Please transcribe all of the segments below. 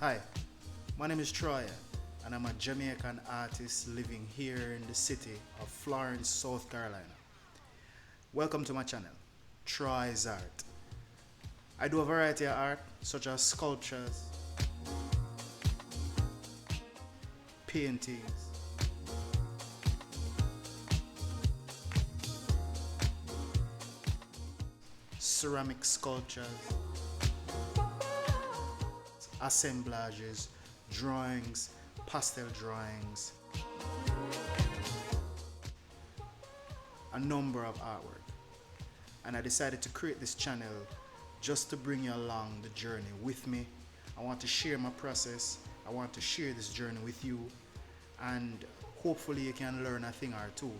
Hi, my name is Troyan, and I'm a Jamaican artist living here in the city of Florence, South Carolina. Welcome to my channel, Troy's Art. I do a variety of art such as sculptures, paintings, ceramic sculptures, assemblages, drawings, pastel drawings, a number of artwork. And I decided to create this channel just to bring you along the journey with me. I want to share my process. I want to share this journey with you, and hopefully you can learn a thing or two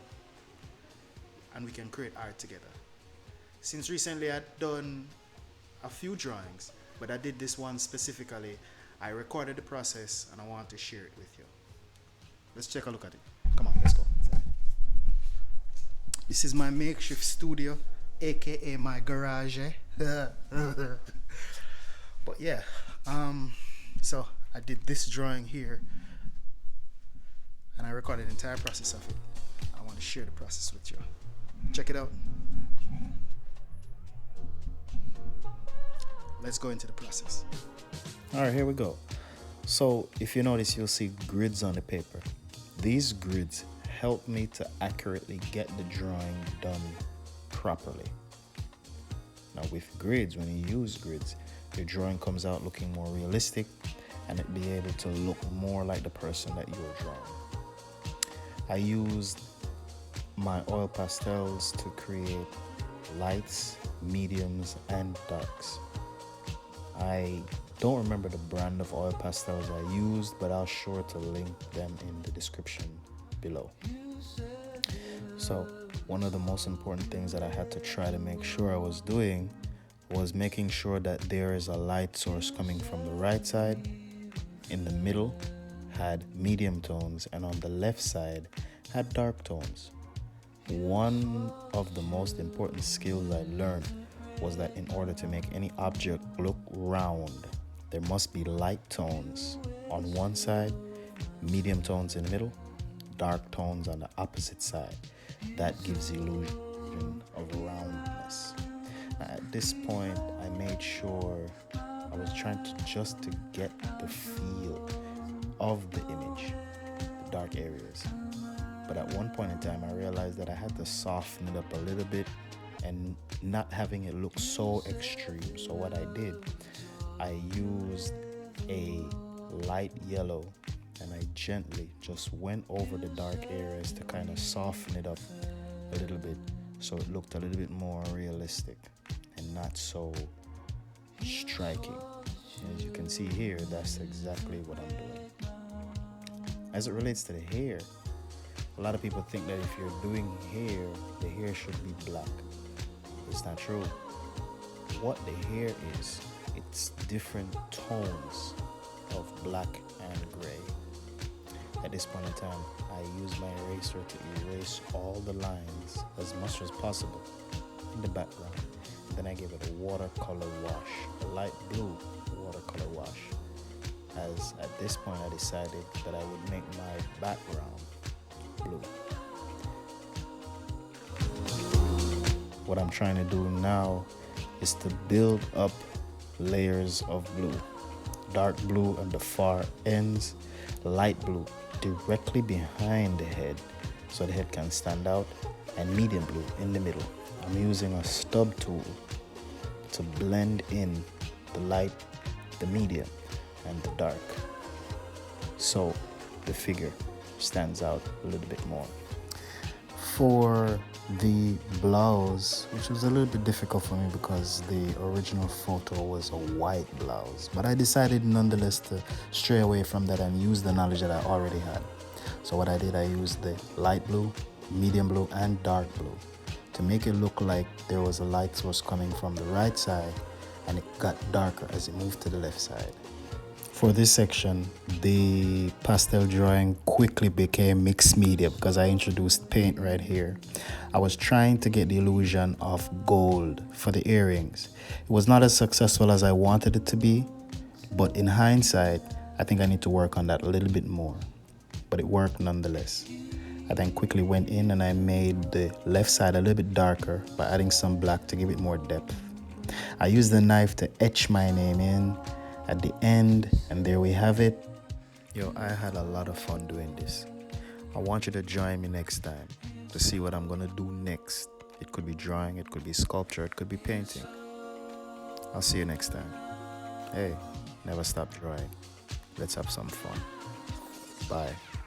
and we can create art together. Since recently I've done a few drawings, but I did this one specifically. I recorded the process and I want to share it with you. Let's take a look at it. Come on, let's go. This is my makeshift studio, aka my garage. But yeah, so I did this drawing here and I recorded the entire process of it. I want to share the process with you. Check it out. Let's go into the process. All right, here we go. So if you notice, you'll see grids on the paper. These grids help me to accurately get the drawing done properly. Now with grids, when you use grids, your drawing comes out looking more realistic and it be able to look more like the person that you're drawing. I used my oil pastels to create lights, mediums, and darks. I don't remember the brand of oil pastels I used, but I'll sure to link them in the description below. So one of the most important things that I had to try to make sure I was doing was making sure that there is a light source coming from the right side, in the middle had medium tones, and on the left side had dark tones. One of the most important skills I learned was that in order to make any object look round, there must be light tones on one side, medium tones in the middle, dark tones on the opposite side. That gives the illusion of roundness. At this point, I made sure I was trying to just to get the feel of the image, the dark areas. But at one point in time, I realized that I had to soften it up a little bit and not having it look so extreme. So what I did, I used a light yellow and I gently just went over the dark areas to kind of soften it up a little bit so it looked a little bit more realistic and not so striking. As you can see here, that's exactly what I'm doing. As it relates to the hair, a lot of people think that if you're doing hair, the hair should be black. It's not true. What the hair is, it's different tones of black and gray. At this point in time, I use my eraser to erase all the lines as much as possible in the background. Then I give it a watercolor wash, a light blue watercolor wash. As at this point I decided that I would make my background blue. What I'm trying to do now is to build up layers of blue. Dark blue on the far ends, light blue directly behind the head so the head can stand out, and medium blue in the middle. I'm using a stub tool to blend in the light, the medium, and the dark so the figure stands out a little bit more. For the blouse, which was a little bit difficult for me because the original photo was a white blouse, but I decided nonetheless to stray away from that and use the knowledge that I already had. So what I did, I used the light blue, medium blue, and dark blue to make it look like there was a light source coming from the right side and it got darker as it moved to the left side. For this section, the pastel drawing quickly became mixed media because I introduced paint right here. I was trying to get the illusion of gold for the earrings. It was not as successful as I wanted it to be. But in hindsight, I think I need to work on that a little bit more. But it worked nonetheless. I then quickly went in and I made the left side a little bit darker by adding some black to give it more depth. I used the knife to etch my name in at the end, and there we have it. Yo, I had a lot of fun doing this. I want you to join me next time to see what I'm gonna do next. It could be drawing, it could be sculpture, it could be painting. I'll see you next time. Hey, never stop drawing. Let's have some fun. Bye.